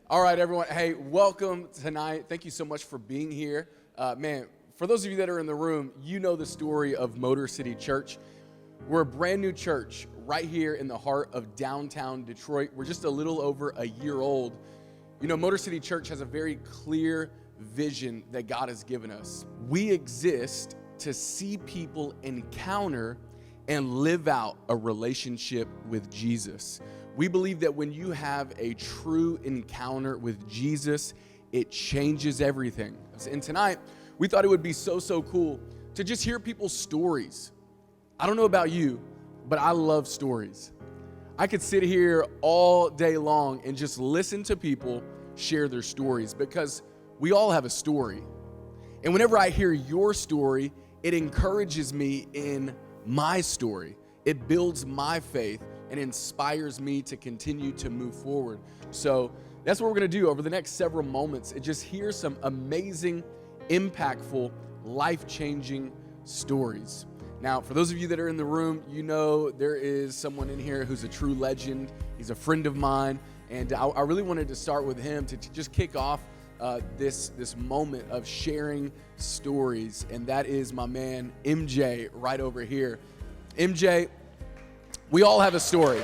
All right, everyone. Hey, welcome tonight. Thank you so much for being here. Man, for those of you that are in the room, you know the story of Motor City Church. We're a brand new church right here in the heart of downtown Detroit. We're just a little over a year old. You know, Motor City Church has a very clear vision that God has given us. We exist to see people encounter and live out a relationship with Jesus. We believe that when you have a true encounter with Jesus, it changes everything. And tonight, we thought it would be so cool to just hear people's stories. I don't know about you, but I love stories. I could sit here all day long and just listen to people share their stories because we all have a story. And whenever I hear your story, it encourages me in my story. It builds my faith and inspires me to continue to move forward. So that's what we're gonna do over the next several moments, and just hear some amazing, impactful, life-changing stories. Now, for those of you that are in the room, you know there is someone in here who's a true legend. He's a friend of mine, and I really wanted to start with him to just kick off this moment of sharing stories, and that is my man, MJ, right over here. MJ, we all have a story.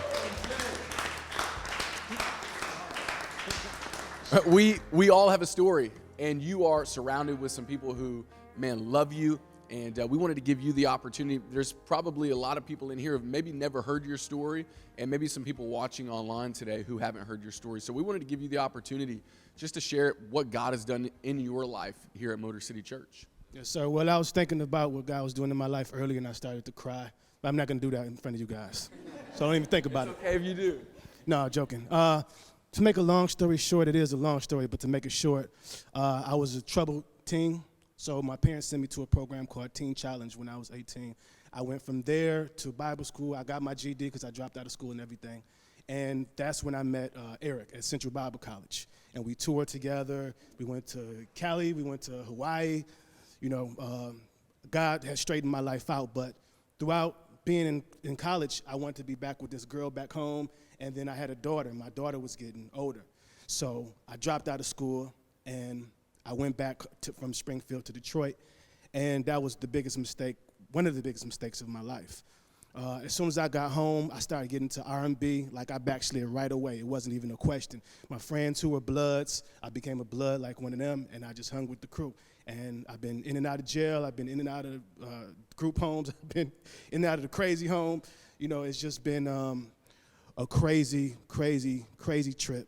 We all have a story, and you are surrounded with some people who, man, love you, and we wanted to give you the opportunity. There's probably a lot of people in here who have maybe never heard your story, and maybe some people watching online today who haven't heard your story. So we wanted to give you the opportunity just to share what God has done in your life here at Motor City Church. Yes, sir. Well, I was thinking about what God was doing in my life earlier, and I started to cry. But I'm not going to do that in front of you guys. So don't even think about It's okay if you do. No, joking. To make a long story short, it is a long story, but to make it short, I was a troubled teen. So my parents sent me to a program called Teen Challenge when I was 18. I went from there to Bible school. I got my GED because I dropped out of school and everything. And that's when I met Eric at Central Bible College. And we toured together. We went to Cali. We went to Hawaii. You know, God has straightened my life out. But throughout being in college, I wanted to be back with this girl back home. And then I had a daughter. My daughter was getting older. So I dropped out of school, and I went back from Springfield to Detroit. And that was the biggest mistake, one of the biggest mistakes of my life. As soon as I got home, I started getting into R&B. Like, I backslid right away. It wasn't even a question. My friends who were Bloods, I became a Blood like one of them, and I just hung with the crew. And I've been in and out of jail. I've been in and out of group homes. I've been in and out of the crazy home. You know, it's just been a crazy trip.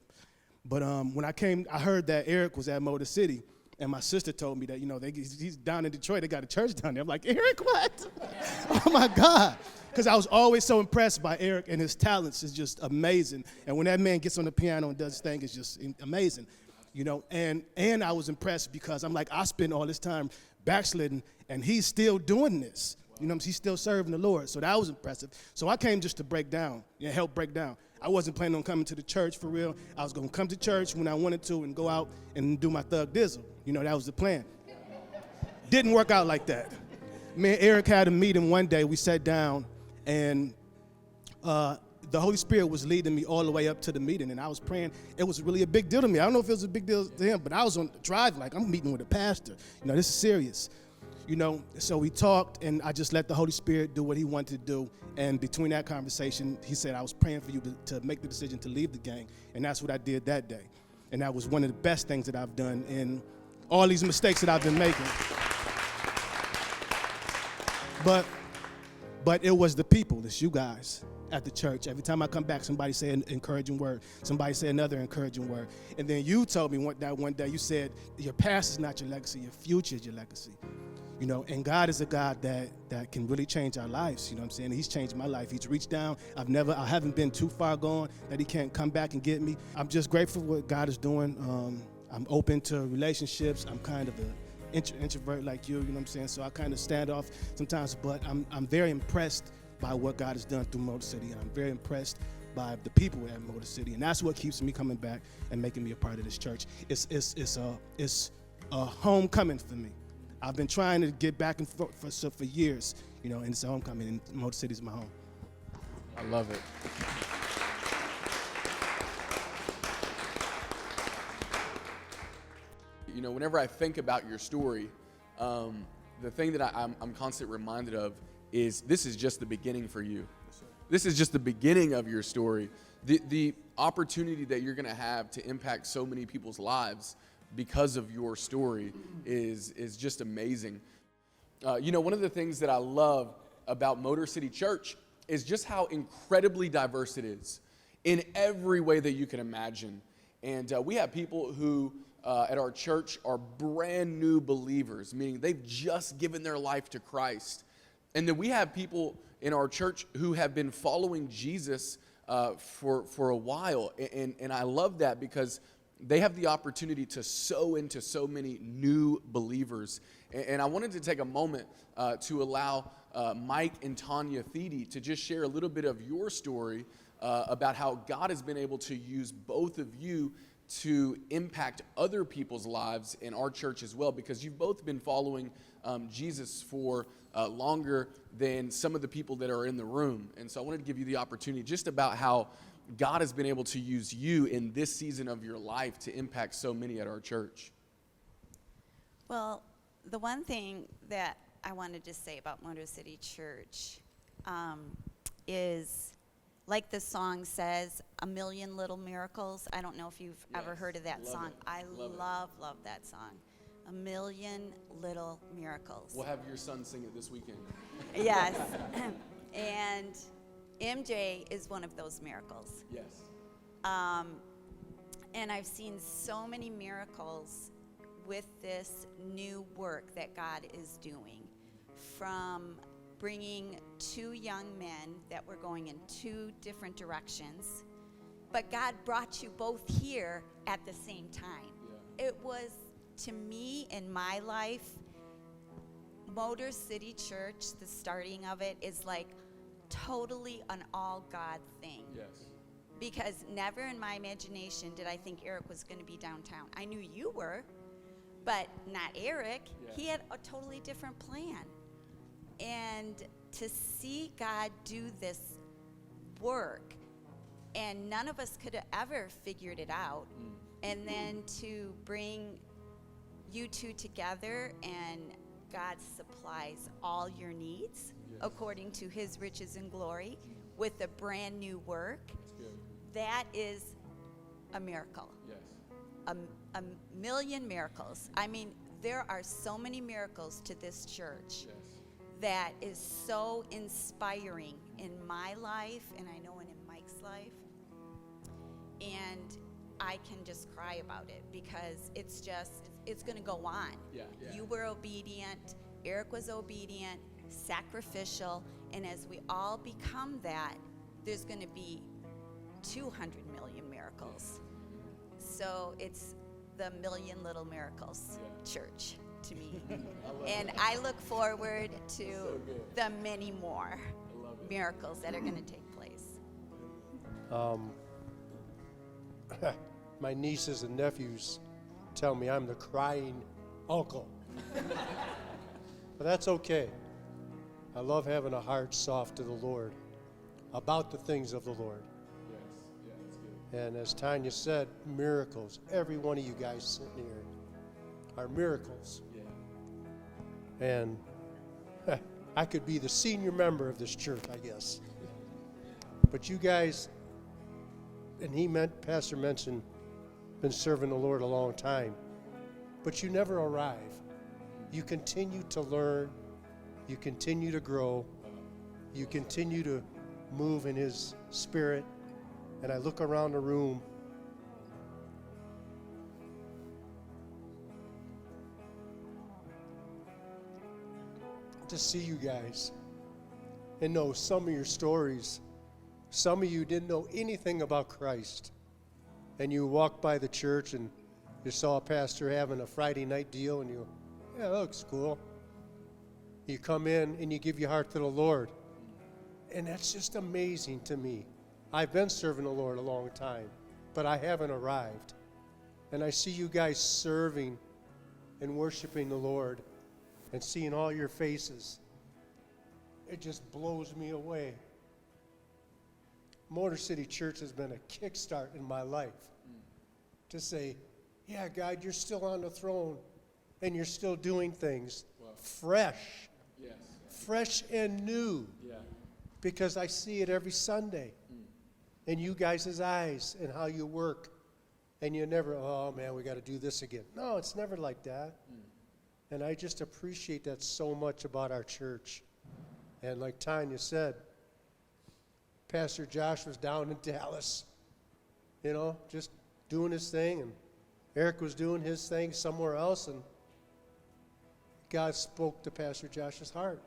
But when I heard that Eric was at Motor City, and my sister told me that, you know, he's down in Detroit. They got a church down there. I'm like, Eric, what? Oh, my God. Because I was always so impressed by Eric, and his talents is just amazing. And when that man gets on the piano and does his thing, it's just amazing. You know, and I was impressed because I'm like, I spent all this time backsliding, and he's still doing this. You know, he's still serving the Lord. So that was impressive. So I came just to break down, help break down. I wasn't planning on coming to the church for real. I was going to come to church when I wanted to and go out and do my thug dizzle. You know, that was the plan. Didn't work out like that. Me and Eric had a meeting one day. We sat down, and the Holy Spirit was leading me all the way up to the meeting, and I was praying. It was really a big deal to me. I don't know if it was a big deal to him, but I was on the drive like, I'm meeting with a pastor. You know, this is serious. You know, so we talked, and I just let the Holy Spirit do what he wanted to do. And between that conversation, he said, I was praying for you to make the decision to leave the gang. And that's what I did that day. And that was one of the best things that I've done in all these mistakes that I've been making. But it was the people, it's you guys at the church. Every time I come back, somebody say an encouraging word. Somebody say another encouraging word. And then you told me one day, you said, your past is not your legacy, your future is your legacy. You know, and God is a God that can really change our lives. You know what I'm saying? He's changed my life. He's reached down. I haven't been too far gone that he can't come back and get me. I'm just grateful for what God is doing. I'm open to relationships. I'm kind of an introvert like you know what I'm saying? So I kind of stand off sometimes, but I'm very impressed by what God has done through Motor City. I'm very impressed by the people at Motor City, and that's what keeps me coming back and making me a part of this church. It's a homecoming for me. I've been trying to get back and forth for years, you know, and it's a homecoming, and Motor City is my home. I love it. You know, whenever I think about your story, the thing that I'm constantly reminded of is this is just the beginning for you. This is just the beginning of your story. The opportunity that you're going to have to impact so many people's lives because of your story is just amazing. You know, one of the things that I love about Motor City Church is just how incredibly diverse it is in every way that you can imagine. And we have people who at our church are brand new believers, meaning they've just given their life to Christ. And then we have people in our church who have been following Jesus for a while. And I love that because they have the opportunity to sow into so many new believers. And I wanted to take a moment to allow Mike and Tonya to just share a little bit of your story about how God has been able to use both of you to impact other people's lives in our church as well, because you've both been following Jesus for longer than some of the people that are in the room. And so I wanted to give you the opportunity just about how God has been able to use you in this season of your life to impact so many at our church. Well, the one thing that I wanted to say about Motor City Church is, like the song says, a million little miracles. I don't know if you've ever heard of that song. I love that song. A million little miracles. We'll have your son sing it this weekend. Yes. And MJ is one of those miracles. Yes. And I've seen so many miracles with this new work that God is doing, from bringing two young men that were going in two different directions, but God brought you both here at the same time. Yeah. It was, to me, in my life, Motor City Church, the starting of it, is like totally an all God thing. Yes. Because never in my imagination did I think Eric was going to be downtown. I knew you were, but not Eric. Yeah. He had a totally different plan. And to see God do this work, and none of us could have ever figured it out, and then to bring you two together, and God supplies all your needs according to his riches and glory with a brand new work, that is a miracle. Yes. A million miracles. I mean, there are so many miracles to this church. Yes. That is so inspiring in my life, and I know in Mike's life. And I can just cry about it because it's going to go on. Yeah. You were obedient, Eric was obedient, sacrificial, and as we all become that, there's going to be 200 million miracles. So it's the Million Little Miracles Church to me. And I look forward to the many more miracles that are going to take place. My nieces and nephews tell me I'm the crying uncle. But that's okay. I love having a heart soft to the Lord, about the things of the Lord. Yes, yeah, that's good. And as Tonya said, miracles. Every one of you guys sitting here are miracles. Yeah. And I could be the senior member of this church, I guess. But you guys, and Pastor mentioned, been serving the Lord a long time. But you never arrive. You continue to learn. You continue to grow. You continue to move in his spirit. And I look around the room, to see you guys and know some of your stories. Some of you didn't know anything about Christ, and you walked by the church and you saw a pastor having a Friday night deal, and you, yeah, that looks cool. You come in and you give your heart to the Lord, and that's just amazing to me. I've been serving the Lord a long time, but I haven't arrived. And I see you guys serving and worshiping the Lord and seeing all your faces. It just blows me away. Motor City Church has been a kickstart in my life to say, yeah, God, you're still on the throne, and you're still doing things fresh, fresh and new, because I see it every Sunday in you guys' eyes and how you work, and you never, oh, man, we got to do this again. No, it's never like that, and I just appreciate that so much about our church. And like Tonya said, Pastor Josh was down in Dallas, just doing his thing, and Eric was doing his thing somewhere else, and God spoke to Pastor Josh's heart.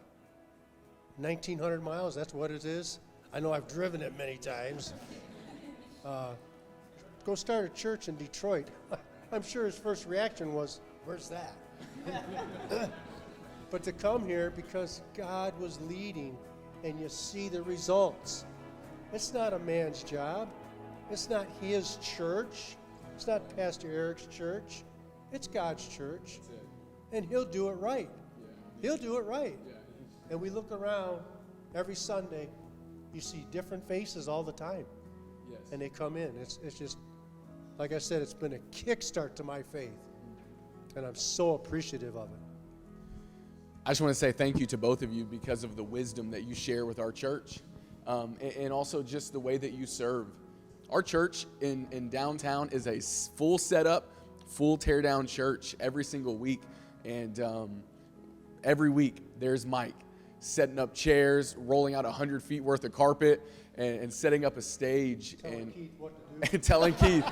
1,900 miles, that's what it is. I know I've driven it many times. Go start a church in Detroit. I'm sure his first reaction was, where's that? But to come here because God was leading, and you see the results. It's not a man's job. It's not his church. It's not Pastor Eric's church. It's God's church. And he'll do it right. He'll do it right. And we look around every Sunday, you see different faces all the time. And they come in. It's just, like I said, it's been a kickstart to my faith. And I'm so appreciative of it. I just want to say thank you to both of you because of the wisdom that you share with our church, and also just the way that you serve. Our church in downtown is a full setup, full tear down church every single week. And every week there's Mike setting up chairs, rolling out 100 feet worth of carpet, and setting up a stage. Telling Keith what to do. And telling Keith.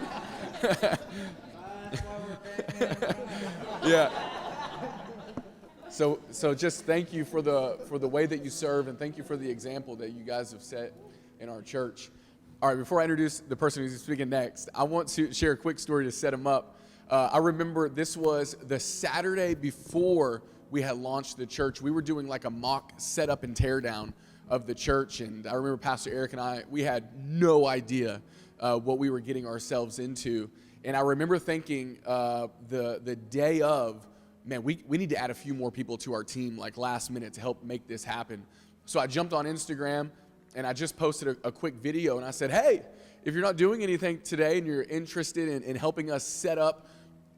Yeah. So just thank you for the way that you serve, and thank you for the example that you guys have set in our church. All right, before I introduce the person who's speaking next, I want to share a quick story to set him up. I remember this was the Saturday before we had launched the church. We were doing like a mock setup and tear down of the church, and I remember Pastor Eric and I, we had no idea what we were getting ourselves into. And I remember thinking the day of, man, we need to add a few more people to our team like last minute to help make this happen. So I jumped on Instagram and I just posted a quick video, and I said, hey, if you're not doing anything today and you're interested in helping us set up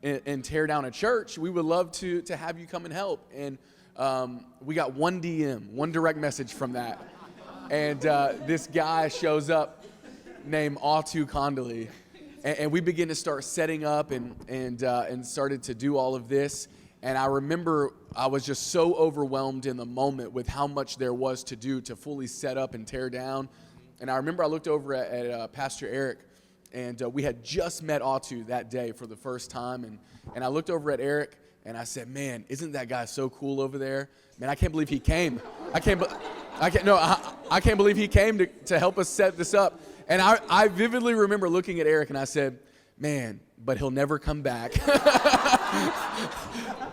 and tear down a church, we would love to have you come and help. And we got one DM, one direct message from that. And this guy shows up named Autu Condley. And we begin to start setting up and started to do all of this. And I remember I was just so overwhelmed in the moment with how much there was to do to fully set up and tear down. And I remember I looked over at Pastor Eric, and we had just met Autu that day for the first time. And I looked over at Eric, and I said, man, isn't that guy so cool over there? Man, I can't believe he came. I can't believe he came to help us set this up. And I vividly remember looking at Eric, and I said, man, but he'll never come back.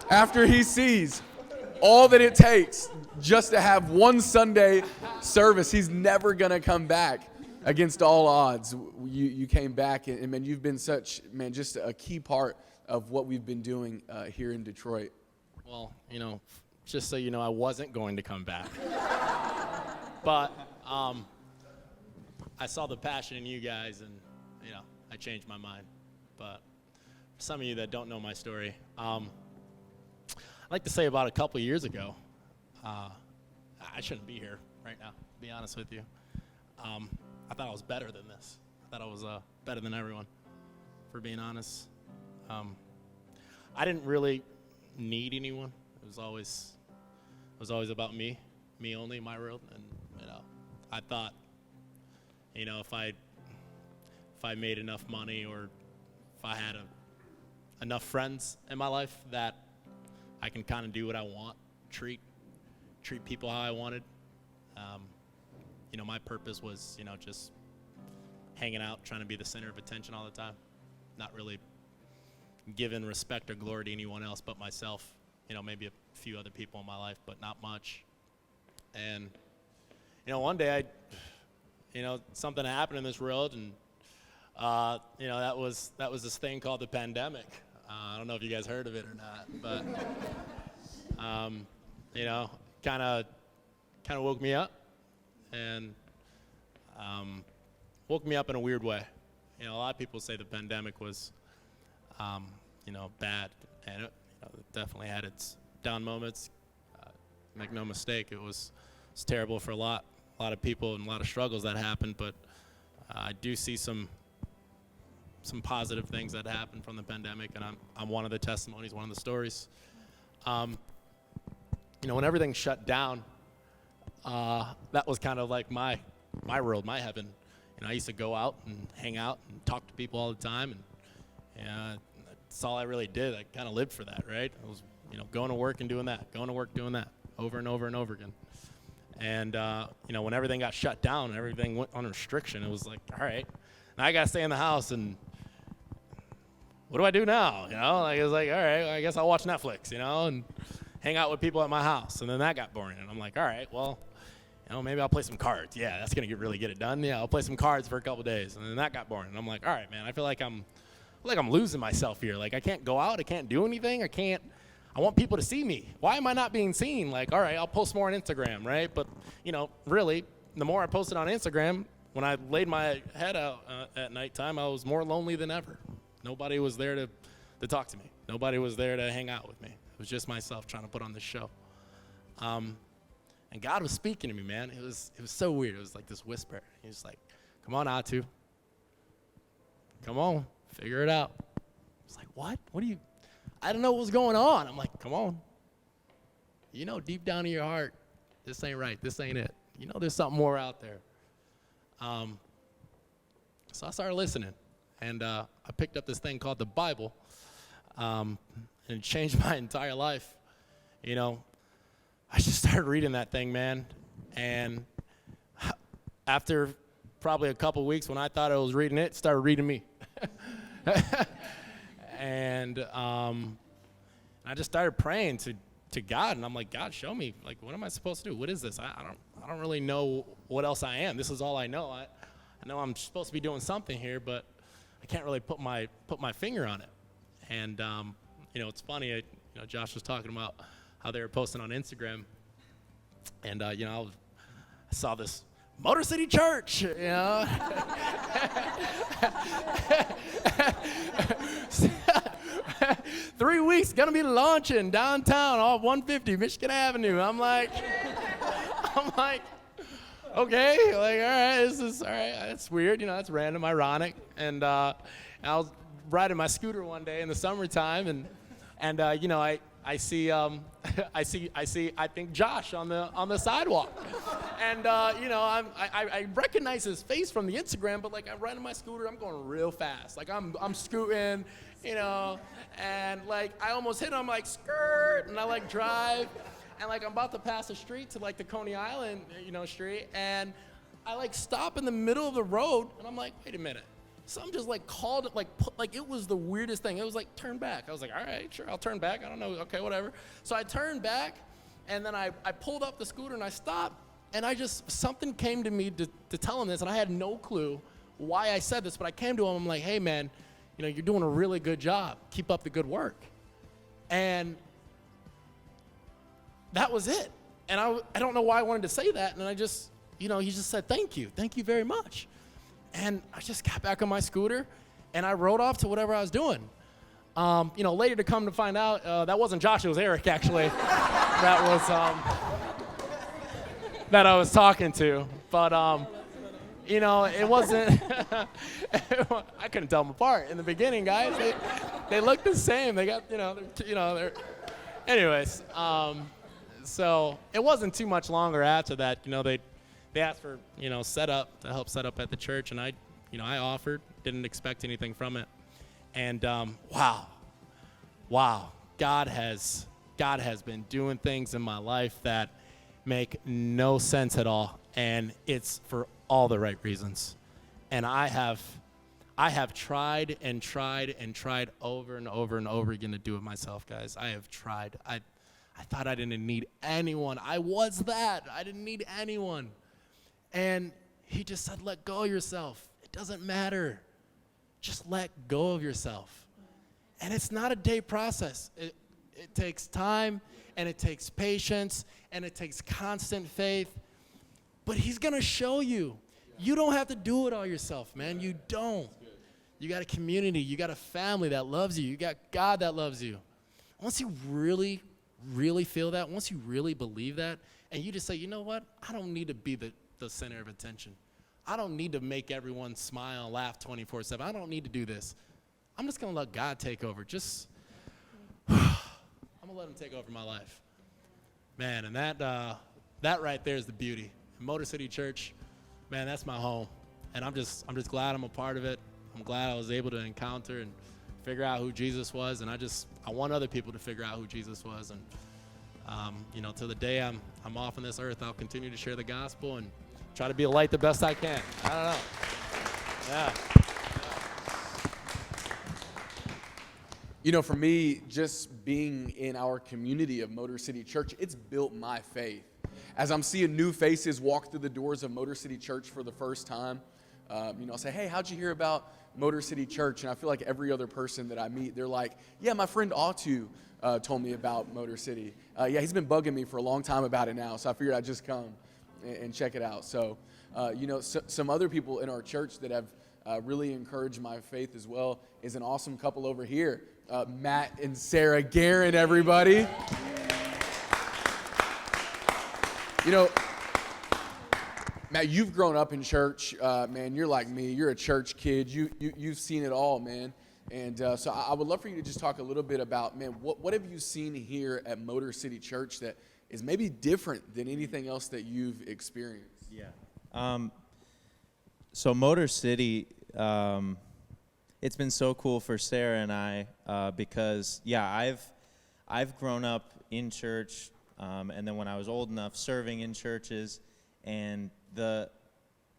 After he sees all that it takes just to have one Sunday service, he's never going to come back. Against all odds, you came back, and man, you've been just a key part of what we've been doing here in Detroit. Well, just so you know, I wasn't going to come back. But I saw the passion in you guys, and, I changed my mind. But for some of you that don't know my story, I'd like to say about a couple years ago, I shouldn't be here right now, to be honest with you. I thought I was better than this. I thought I was better than everyone, for being honest. I didn't really need anyone. It was always about me only, my world. And I thought, if I made enough money, or if I had enough friends in my life, that I can kind of do what I want, treat people how I wanted. My purpose was, just hanging out, trying to be the center of attention all the time, not really giving respect or glory to anyone else but myself. Maybe a few other people in my life, but not much. And, one day something happened in this world, and, that was this thing called the pandemic. I don't know if you guys heard of it or not, but, kind of woke me up, and woke me up in a weird way. A lot of people say the pandemic was bad, and it definitely had its down moments. Make no mistake, it was terrible for a lot of people and a lot of struggles that happened, but I do see some positive things that happened from the pandemic, and I'm one of the testimonies, one of the stories. When everything shut down, that was kind of like my world, my heaven. I used to go out and hang out and talk to people all the time, and that's all I really did. I kind of lived for that, right? I was, going to work and doing that, going to work, doing that, over and over and over again. And, when everything got shut down and everything went on restriction, it was like, all right, now I got to stay in the house, and what do I do now? It was like, all right, well, I guess I'll watch Netflix, and hang out with people at my house. And then that got boring, and I'm like, all right, well, maybe I'll play some cards. Yeah, that's going to really get it done. Yeah, I'll play some cards for a couple days. And then that got boring. And I'm like, all right, man, I feel like I'm losing myself here. Like, I can't go out. I can't do anything. I want people to see me. Why am I not being seen? Like, all right, I'll post more on Instagram, right? But, really, the more I posted on Instagram, when I laid my head out at nighttime, I was more lonely than ever. Nobody was there to talk to me. Nobody was there to hang out with me. It was just myself trying to put on this show. And God was speaking to me, man. It was so weird. It was like this whisper. He was like, come on, Autu. Come on, figure it out. I was like, what? I don't know what was going on. I'm like, come on. Deep down in your heart, this ain't right. This ain't it. There's something more out there. So I started listening. And I picked up this thing called the Bible. And it changed my entire life. I just started reading that thing, man, and after probably a couple weeks, when I thought I was reading it started reading me. And I just started praying to God, and I'm like, God, show me, like, what am I supposed to do? What is this? I don't really know what else I am. This is all I know. I know I'm supposed to be doing something here, but I can't really put my finger on it. And it's funny. Josh was talking about how they were posting on Instagram, and I saw this Motor City Church, 3 weeks gonna be launching downtown off 150 Michigan Avenue. I'm like, okay, like, all right, this is all right. That's weird, that's random, ironic. And I was riding my scooter one day in the summertime, and I see I think Josh on the sidewalk, and I recognize his face from the Instagram, but like I'm riding my scooter, I'm going real fast, like I'm scooting, and like I almost hit him, like skirt, and I like drive, and like I'm about to pass the street to like the Coney Island street, and I like stop in the middle of the road, and I'm like, wait a minute. Some just like called it, like it was the weirdest thing. It was like, turn back. I was like, all right, sure, I'll turn back. I don't know, okay, whatever. So I turned back, and then I pulled up the scooter and I stopped, and something came to me to tell him this, and I had no clue why I said this, but I came to him, I'm like, hey man, you're doing a really good job. Keep up the good work. And that was it. And I don't know why I wanted to say that, and I just, he just said, thank you very much. And I just got back on my scooter, and I rode off to whatever I was doing. Later to come to find out, that wasn't Josh, it was Eric, actually. That was, that I was talking to. But, it wasn't, I couldn't tell them apart in the beginning, guys. They look the same. They got, they're, anyways. So it wasn't too much longer after that, they asked for, to help set up at the church, and I offered, didn't expect anything from it. And wow, God has been doing things in my life that make no sense at all, and it's for all the right reasons. And I have tried and tried and tried over and over and over again to do it myself, guys. I have tried. I thought I didn't need anyone. I was that. I didn't need anyone. And he just said, let go of yourself. It doesn't matter. Just let go of yourself. And it's not a day process. It takes time, and it takes patience, and it takes constant faith. But he's going to show you. You don't have to do it all yourself, man. You don't. You got a community. You got a family that loves you. You got God that loves you. Once you really, really feel that, once you really believe that, and you just say, you know what? I don't need to be the center of attention. I don't need to make everyone smile and laugh 24/7. I don't need to do this. I'm just going to let God take over. I'm going to let him take over my life. Man, and that right there is the beauty. Motor City Church, man, that's my home. And I'm just glad I'm a part of it. I'm glad I was able to encounter and figure out who Jesus was. And I want other people to figure out who Jesus was. And, till the day I'm off on this earth, I'll continue to share the gospel and try to be a light the best I can. I don't know. Yeah. For me, just being in our community of Motor City Church, it's built my faith. As I'm seeing new faces walk through the doors of Motor City Church for the first time, I'll say, hey, how'd you hear about Motor City Church? And I feel like every other person that I meet, they're like, yeah, my friend Autu told me about Motor City. He's been bugging me for a long time about it now, so I figured I'd just come and check it out. So, some other people in our church that have really encouraged my faith as well is an awesome couple over here. Matt and Sarah Guerin, everybody. Matt, you've grown up in church, man. You're like me. You're a church kid. You've seen it all, man. And so I would love for you to just talk a little bit about, man, what have you seen here at Motor City Church that is maybe different than anything else that you've experienced? Yeah. So Motor City, it's been so cool for Sarah and I because, I've grown up in church, and then when I was old enough, serving in churches. And the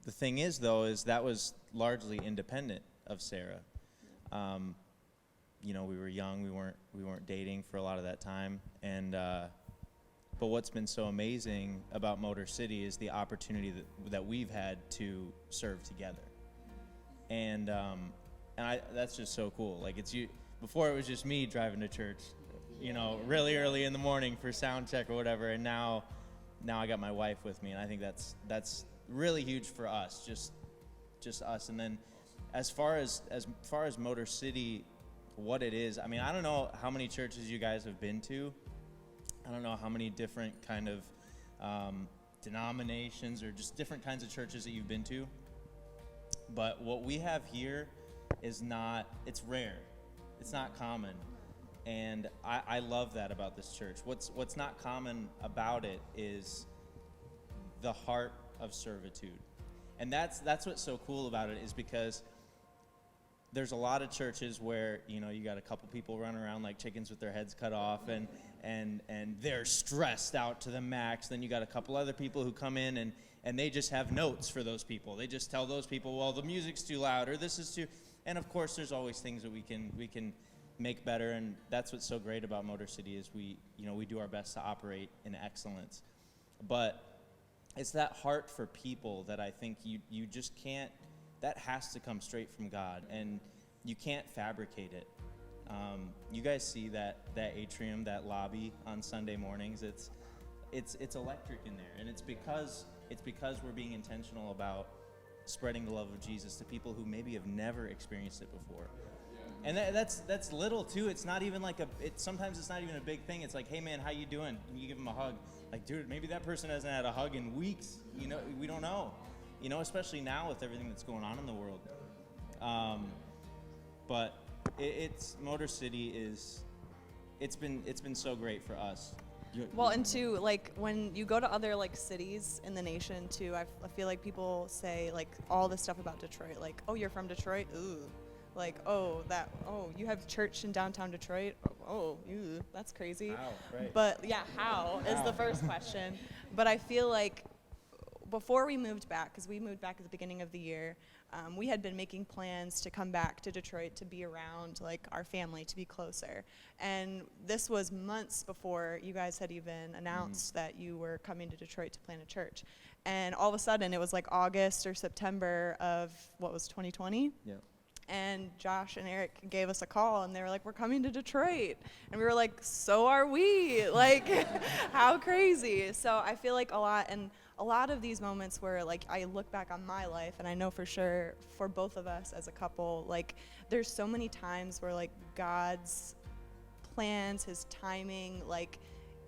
thing is, though, is that was largely independent of Sarah. We were young, we weren't dating for a lot of that time, and but what's been so amazing about Motor City is the opportunity that we've had to serve together, and that's just so cool. Like before it was just me driving to church, really early in the morning for sound check or whatever, and now I got my wife with me, and I think that's really huge for us, just us. And then as far as Motor City, what it is, I mean, I don't know how many churches you guys have been to. I don't know how many different kind of denominations or just different kinds of churches that you've been to. But what we have here is it's rare. It's not common. And I love that about this church. What's not common about it is the heart of servitude. And that's what's so cool about it, is because there's a lot of churches where, you got a couple people running around like chickens with their heads cut off and they're stressed out to the max. Then you got a couple other people who come in and they just have notes for those people. They just tell those people, well, the music's too loud or this is too, and of course there's always things that we can make better, and that's what's so great about Motor City is we do our best to operate in excellence. But it's that heart for people that I think you just can't, that has to come straight from God, and you can't fabricate it. You guys see that atrium, that lobby on Sunday mornings, it's electric in there, and it's because we're being intentional about spreading the love of Jesus to people who maybe have never experienced it before. And that's little too. It's not even like sometimes it's not even a big thing. It's like, hey man, how you doing? And you give them a hug. Like, dude, maybe that person hasn't had a hug in weeks. We don't know. Especially now with everything that's going on in the world. But it's Motor City it's been so great for us. Well, and too, like when you go to other like cities in the nation too, I feel like people say like all this stuff about Detroit, like, oh, you're from Detroit? Ooh. Like, you have church in downtown Detroit? Oh, ew, that's crazy. How, right. But yeah, how is the first question. But I feel like before we moved back, because we moved back at the beginning of the year, we had been making plans to come back to Detroit to be around like our family, to be closer. And this was months before you guys had even announced that you were coming to Detroit to plant a church. And all of a sudden it was like August or September of 2020? Yeah. And Josh and Eric gave us a call, and they were like, we're coming to Detroit. And we were like, so are we. Like, how crazy. So I feel like a lot, and a lot of these moments where like I look back on my life, and I know for sure for both of us as a couple, like there's so many times where like God's plans, his timing, like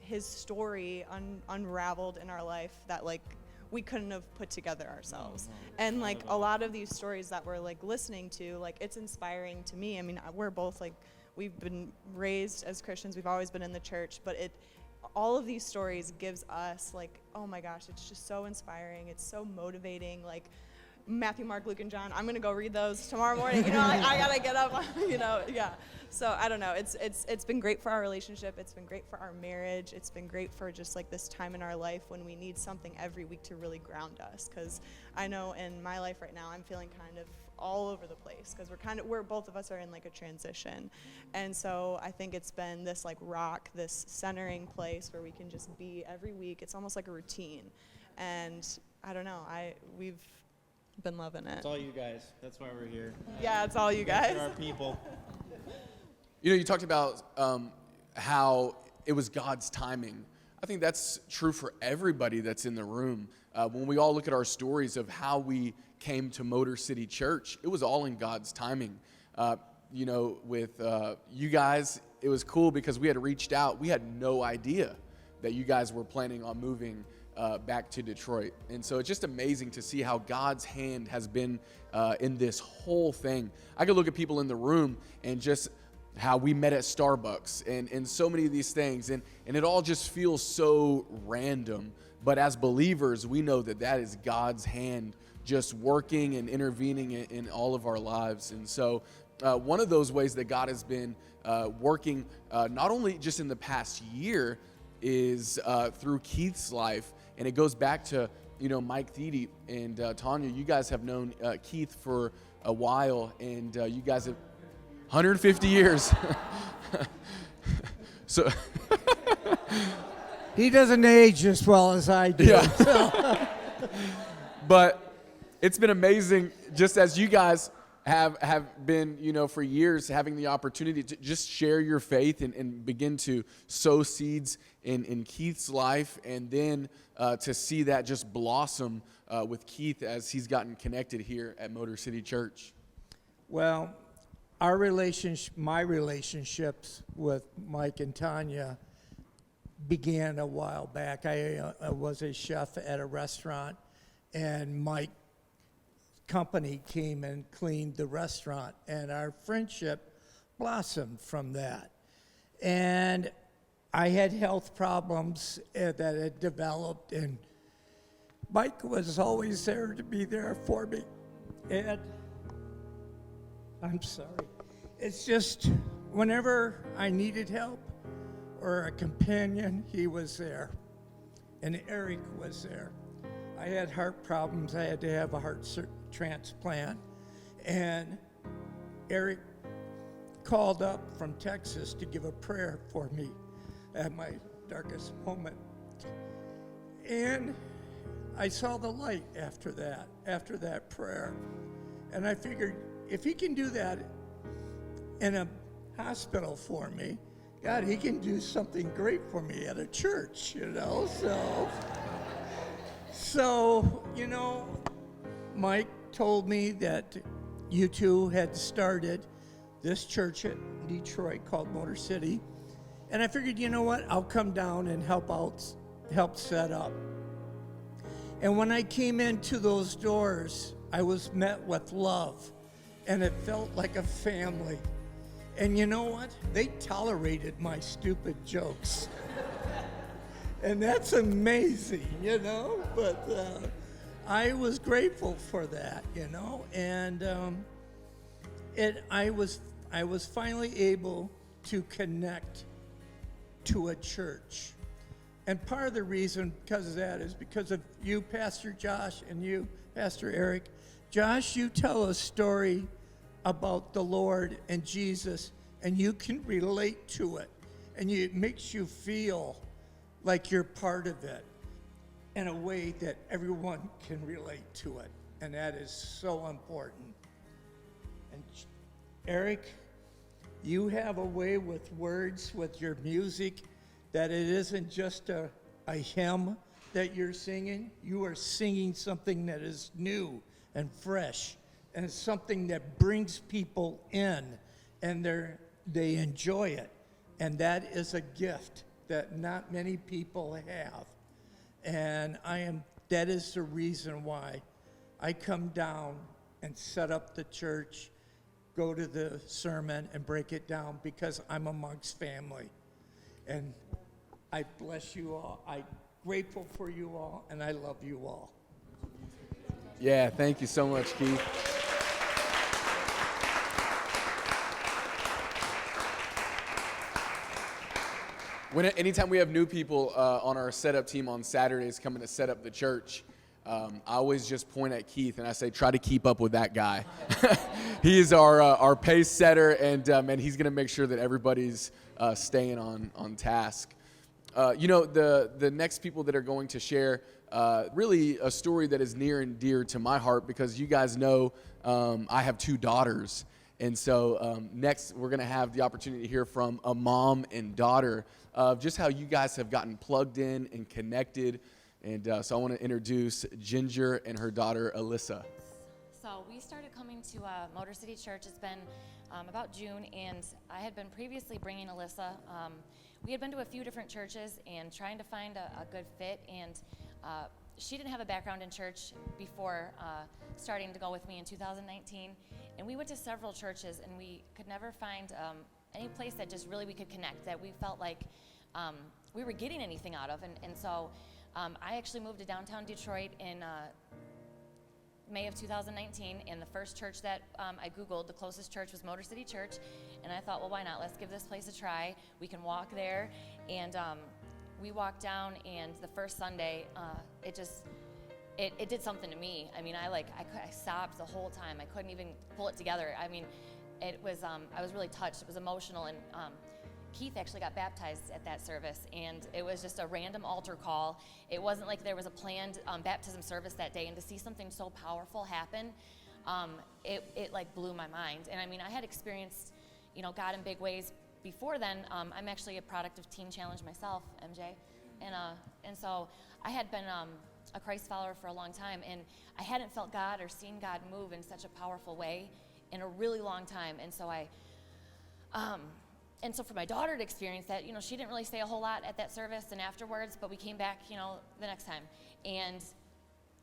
his story unraveled in our life that like we couldn't have put together ourselves. And like a lot of these stories that we're like listening to, like it's inspiring to me. I mean, we're both like, we've been raised as Christians, we've always been in the church, but all of these stories gives us like, oh my gosh, it's just so inspiring, it's so motivating. Like Matthew, Mark, Luke, and John, I'm gonna go read those tomorrow morning, you know, I gotta get up, you know, yeah. So I don't know, it's been great for our relationship, it's been great for our marriage, it's been great for just like this time in our life when we need something every week to really ground us. Because I know in my life right now, I'm feeling kind of all over the place because we're both of us are in like a transition. And so I think it's been this like rock, this centering place where we can just be every week. It's almost like a routine. And I don't know, we've been loving it. It's all you guys. That's why we're here. Yeah, it's all you guys. They're our people. You know, you talked about how it was God's timing. I think that's true for everybody that's in the room. When we all look at our stories of how we came to Motor City Church, it was all in God's timing. You know, with you guys, it was cool because we had reached out. We had no idea that you guys were planning on moving back to Detroit. And so it's just amazing to see how God's hand has been in this whole thing. I could look at people in the room and just how we met at Starbucks and so many of these things. And it all just feels so random. But as believers, we know that that is God's hand just working and intervening in all of our lives. And so one of those ways that God has been working, not only just in the past year, is through Keith's life. And it goes back to, you know, Mike, Thede, and Tonya. You guys have known Keith for a while, and you guys have 150 years. So he doesn't age as well as I do. Yeah. So. But it's been amazing, just as you guys have been, you know, for years, having the opportunity to just share your faith and begin to sow seeds in Keith's life, and then to see that just blossom with Keith as he's gotten connected here at Motor City Church. Well, my relationships with Mike and Tonya began a while back. I was a chef at a restaurant, and Mike's company came and cleaned the restaurant, and our friendship blossomed from that. And I had health problems that had developed, and Mike was always there to be there for me. And I'm sorry. It's just whenever I needed help or a companion, he was there. And Eric was there. I had heart problems. I had to have a heart transplant. And Eric called up from Texas to give a prayer for me at my darkest moment. And I saw the light after that prayer. And I figured, if he can do that in a hospital for me, God, he can do something great for me at a church, you know? So, you know, Mike told me that you two had started this church at Detroit called Motor City. And I figured, you know what? I'll come down and help set up. And when I came into those doors, I was met with love. And it felt like a family. And you know what? They tolerated my stupid jokes. And that's amazing, you know? But I was grateful for that, you know? And I was finally able to connect to a church. And part of the reason because of that is because of you, Pastor Josh, and you, Pastor Eric. Josh, you tell a story about the Lord and Jesus, and you can relate to it, and it makes you feel like you're part of it in a way that everyone can relate to it, and that is so important. And Eric, you have a way with words, with your music, that it isn't just a hymn, that you're singing, you are singing something that is new and fresh and something that brings people in and they enjoy it. And that is a gift that not many people have. And that is the reason why I come down and set up the church, go to the sermon and break it down, because I'm amongst family. And I bless you all. I'm grateful for you all, and I love you all. Yeah, thank you so much, Keith. Anytime we have new people on our setup team on Saturdays coming to set up the church, I always just point at Keith and I say, try to keep up with that guy. He is our pace setter, and he's going to make sure that everybody's staying on task. The next people that are going to share really a story that is near and dear to my heart, because you guys know I have 2 daughters. And so next we're going to have the opportunity to hear from a mom and daughter of just how you guys have gotten plugged in and connected. And so I want to introduce Ginger and her daughter, Alyssa. So we started coming to Motor City Church. It's been about June, and I had been previously bringing Alyssa. We had been to a few different churches and trying to find a good fit, and she didn't have a background in church before starting to go with me in 2019. And we went to several churches, and we could never find any place that just really we could connect, that we felt like we were getting anything out of. And so I actually moved to downtown Detroit in May of 2019, and the first church that I Googled, the closest church was Motor City Church, and I thought, well, why not? Let's give this place a try. We can walk there, and we walked down, and the first Sunday, it did something to me. I mean, I sobbed the whole time. I couldn't even pull it together. I mean, it was, I was really touched. It was emotional, and Keith actually got baptized at that service, and it was just a random altar call. It wasn't like there was a planned baptism service that day, and to see something so powerful happen, it like blew my mind. And I mean, I had experienced, God in big ways before then. I'm actually a product of Teen Challenge myself, MJ, and so I had been a Christ follower for a long time, and I hadn't felt God or seen God move in such a powerful way in a really long time. And so And so for my daughter to experience that, she didn't really say a whole lot at that service and afterwards, but we came back, the next time. And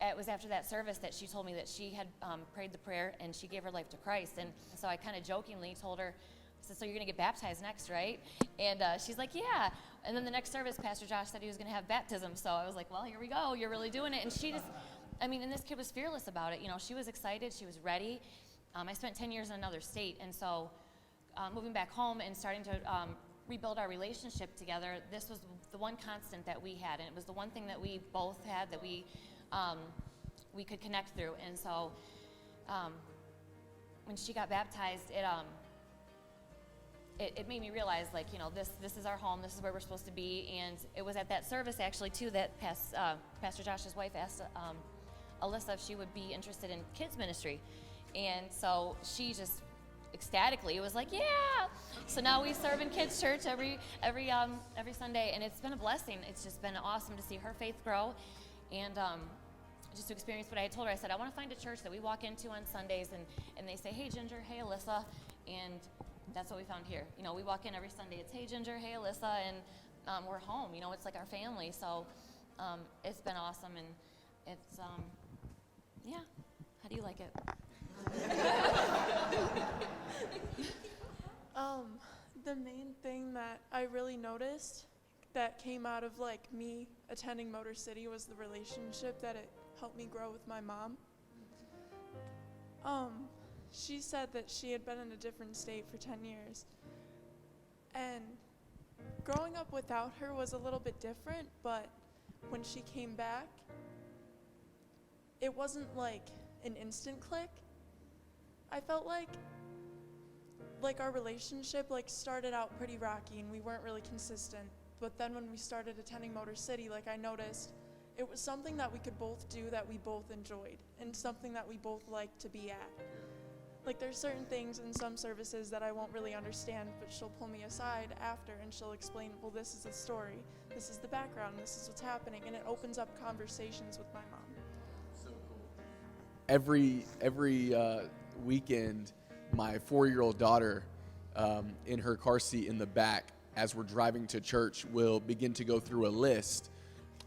it was after that service that she told me that she had prayed the prayer and she gave her life to Christ. And so I kind of jokingly told her, I said, so you're going to get baptized next, right? And she's like, yeah. And then the next service, Pastor Josh said he was going to have baptism. So I was like, well, here we go. You're really doing it. And she just, and this kid was fearless about it. She was excited. She was ready. I spent 10 years in another state. And so moving back home and starting to rebuild our relationship together, this was the one constant that we had, and it was the one thing that we both had that we could connect through. And so when she got baptized, it made me realize, this is our home, this is where we're supposed to be. And it was at that service actually too that Pastor Josh's wife asked Alyssa if she would be interested in kids ministry, and so she just ecstatically was like, yeah. So now we serve in kids church every Sunday, and it's been a blessing. It's just been awesome to see her faith grow, and just to experience what I had told her. I said, I want to find a church that we walk into on Sundays, and they say, hey Ginger, hey Alyssa, and that's what we found here. We walk in every Sunday, it's hey Ginger, hey Alyssa, and we're home. It's like our family. So it's been awesome, and it's yeah. How do you like it? The main thing that I really noticed that came out of me attending Motor City was the relationship that it helped me grow with my mom. She said that she had been in a different state for 10 years, and growing up without her was a little bit different, but when she came back, it wasn't like an instant click. I felt like our relationship started out pretty rocky and we weren't really consistent. But then when we started attending Motor City, I noticed it was something that we could both do, that we both enjoyed, and something that we both liked to be at. Like there's certain things in some services that I won't really understand, but she'll pull me aside after and she'll explain, well, this is the story, this is the background, this is what's happening, and it opens up conversations with my mom. So cool. Every weekend, my 4-year-old daughter, in her car seat in the back, as we're driving to church, will begin to go through a list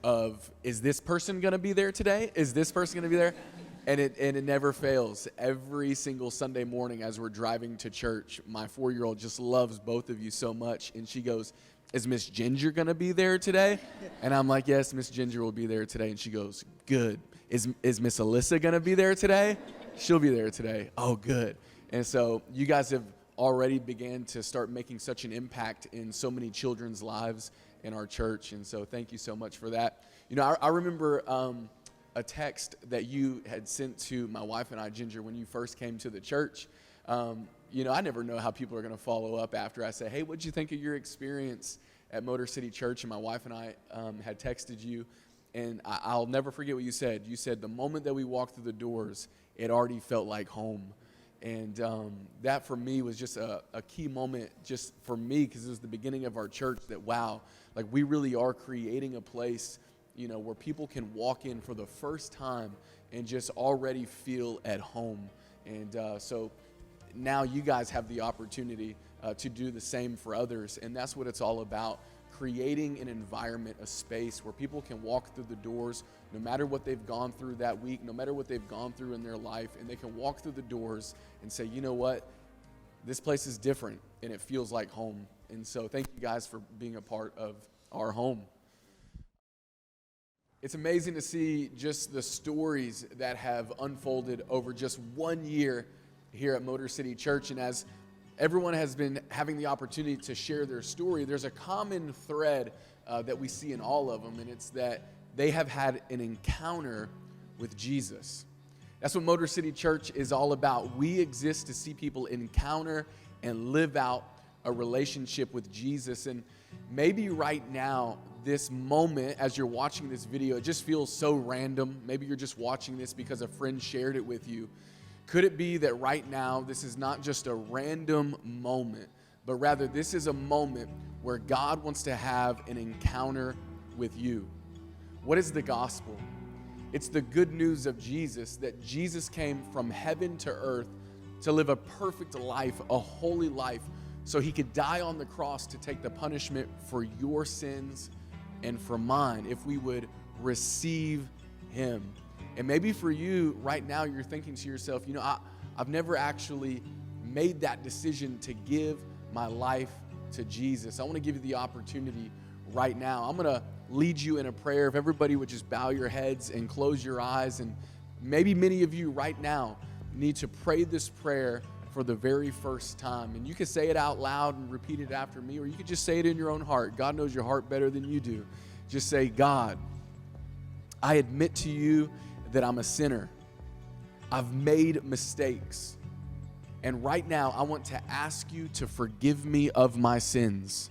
of, is this person going to be there today? Is this person going to be there? And it never fails. Every single Sunday morning as we're driving to church, my 4-year-old just loves both of you so much. And she goes, is Miss Ginger going to be there today? And I'm like, yes, Miss Ginger will be there today. And she goes, good. Is Miss Alyssa going to be there today? She'll be there today. Oh, good. And so you guys have already began to start making such an impact in so many children's lives in our church. And so thank you so much for that. You know, I remember a text that you had sent to my wife and I, Ginger, when you first came to the church. You know, I never know how people are going to follow up after I say, hey, what'd you think of your experience at Motor City Church? And my wife and I had texted you, and I'll never forget what you said. You said the moment that we walked through the doors, it already felt like home. And that for me was just a key moment just for me, because it was the beginning of our church that, wow, like we really are creating a place, you know, where people can walk in for the first time and just already feel at home. And so now you guys have the opportunity to do the same for others. And that's what it's all about, creating an environment, a space where people can walk through the doors no matter what they've gone through that week, no matter what they've gone through in their life, and they can walk through the doors and say, you know what, this place is different and it feels like home. And so thank you guys for being a part of our home. It's amazing to see just the stories that have unfolded over just 1 year here at Motor City Church. And as everyone has been having the opportunity to share their story, there's a common thread that we see in all of them, and it's that they have had an encounter with Jesus. That's what Motor City Church is all about. We exist to see people encounter and live out a relationship with Jesus. And maybe right now, this moment, as you're watching this video, it just feels so random. Maybe you're just watching this because a friend shared it with you. Could it be that right now, this is not just a random moment, but rather this is a moment where God wants to have an encounter with you? What is the gospel? It's the good news of Jesus, that Jesus came from heaven to earth to live a perfect life, a holy life, so he could die on the cross to take the punishment for your sins and for mine, if we would receive him. And maybe for you right now, you're thinking to yourself, you know, I've never actually made that decision to give my life to Jesus. I want to give you the opportunity right now. I'm going to lead you in a prayer. If everybody would just bow your heads and close your eyes. And maybe many of you right now need to pray this prayer for the very first time. And you can say it out loud and repeat it after me, or you can just say it in your own heart. God knows your heart better than you do. Just say, God, I admit to you that I'm a sinner. I've made mistakes. And right now, I want to ask you to forgive me of my sins.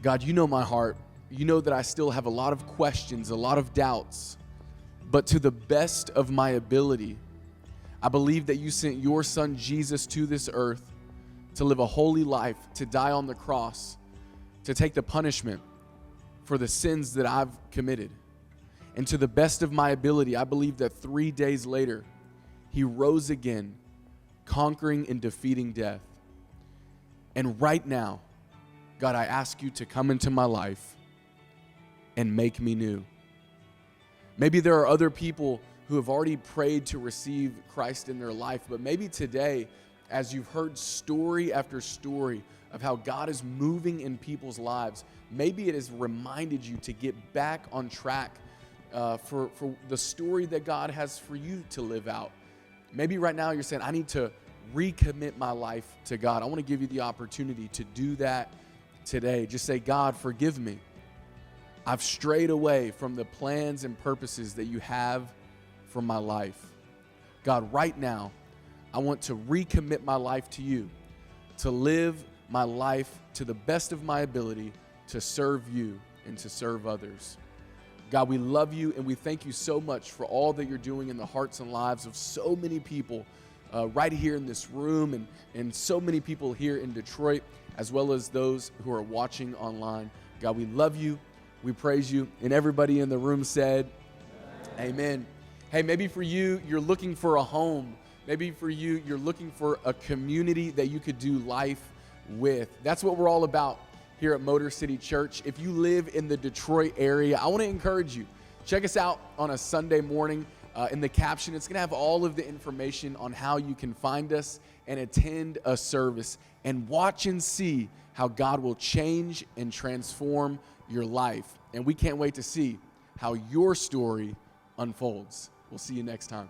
God, you know my heart. You know that I still have a lot of questions, a lot of doubts. But to the best of my ability, I believe that you sent your son Jesus to this earth to live a holy life, to die on the cross, to take the punishment for the sins that I've committed. And to the best of my ability, I believe that 3 days later, he rose again, conquering and defeating death. And right now, God, I ask you to come into my life and make me new. Maybe there are other people who have already prayed to receive Christ in their life, but maybe today, as you've heard story after story of how God is moving in people's lives, maybe it has reminded you to get back on track for the story that God has for you to live out. Maybe right now you're saying, I need to recommit my life to God. I want to give you the opportunity to do that today. Just say, God, forgive me. I've strayed away from the plans and purposes that you have for my life. God, right now, I want to recommit my life to you, to live my life to the best of my ability, to serve you and to serve others. God, we love you and we thank you so much for all that you're doing in the hearts and lives of so many people right here in this room and so many people here in Detroit, as well as those who are watching online. God, we love you. We praise you. And everybody in the room said, Amen. Hey, maybe for you, you're looking for a home. Maybe for you, you're looking for a community that you could do life with. That's what we're all about here at Motor City Church. If you live in the Detroit area, I want to encourage you. Check us out on a Sunday morning. In the caption, it's going to have all of the information on how you can find us and attend a service and watch and see how God will change and transform your life. And we can't wait to see how your story unfolds. We'll see you next time.